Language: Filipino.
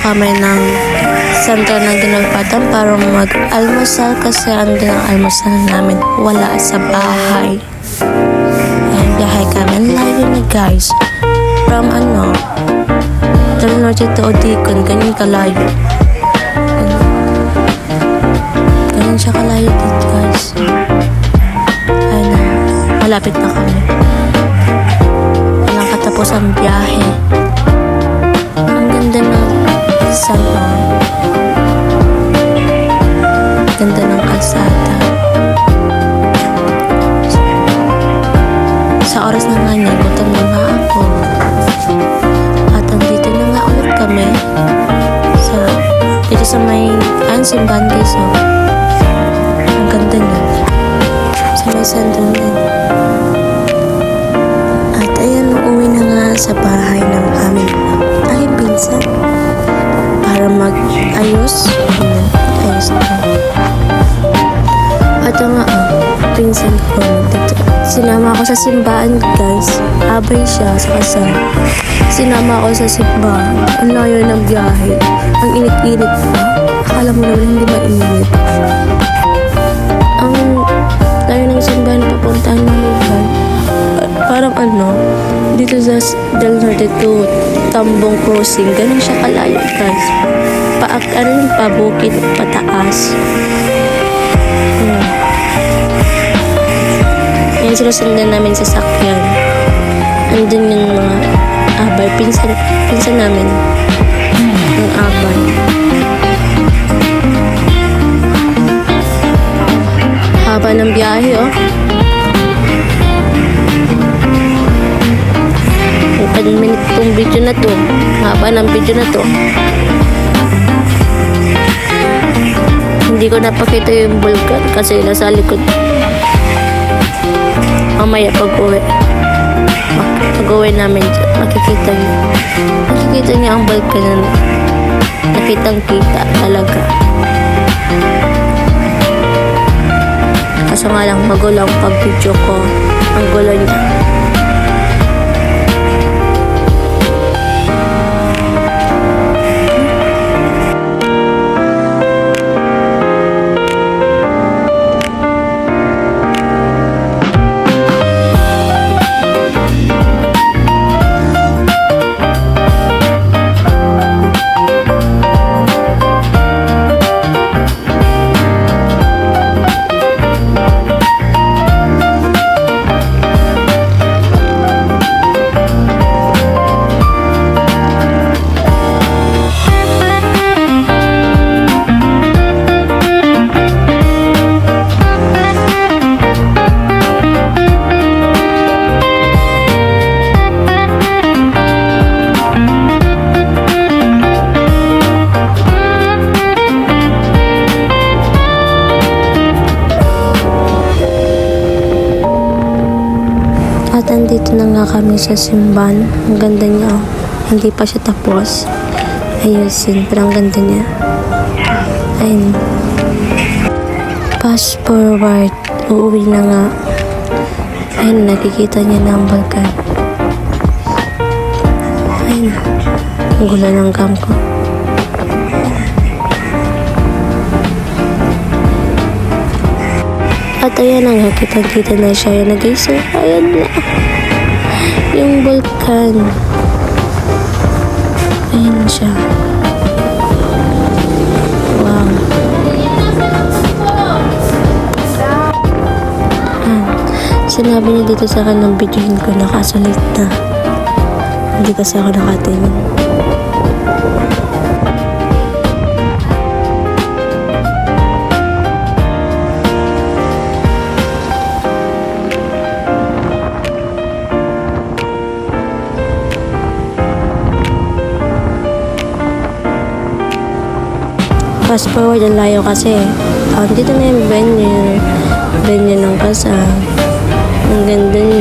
kami ng sentro ng Ginagpatan para mag-almusal kasi ang almusal namin wala sa bahay. Ayan, biyahe kami. Ang layo na guys. From Del Norte to Odicon, ganyan kalayo. Ganyan siya kalayo dito guys. Ayan na, malapit na kami. Walang katapos ang biyahe. Ang ganda ng salon. Ganda ng kalsada. Sa oras na nga niya, gutom na nga ako. At andito na nga ulit kami dito sa may simbahan guys. Ang ganda niya. Sa may sentro din. At ayan, uuwi na nga sa bahay ng aming aking pinsan para mag-ayos. Ayos na. At nga pinsan ko sinama ako sa simbahan guys. Abay siya sa kasal. Sinama ako sa simbahan. Ang layo ng biyahe. Ang init-init pa. Akala mo naman hindi mainit. Ang layo ng simbahan papuntahan namin guys. Parang dito sa Del Norte to Tambong Crossing. Ganun siya kalayo guys. Pabukid, pataas. Yan sinusundan namin sa sakyan. Andun yung mga abay. Pinsan namin. Yung abay. Haba ng biyahe minute tong video na to. Haba ng video na to. Hindi ko napakita yung bulkan kasi nasa likod. Mamaya pag-uwi namin makikita niya ang bulkan na nakitang-kita talaga. Kaso nga lang magulo ang pag-video ko. Ang gulo niya. At andito na nga kami sa simbahan. Ang ganda niya Hindi pa siya tapos. Ayusin. Pero ang ganda niya. Ayun. Fast forward. Uuwi na nga. Ayun. Nakikita niya na ang balkan. Ayun. Ang gulo ng cam ko. At ayan na nga, kitang-kita na siya. Ayan na guys, ayan na. Yung vulkan. Ayan na siya. Wow. Sinabi niya dito sa akin ng videoin ko, nakasulit na. Hindi kasi ako nakatingin. Fast forward, ang layo kasi. Dito na yung venue ng kasal. Ang ganda niya.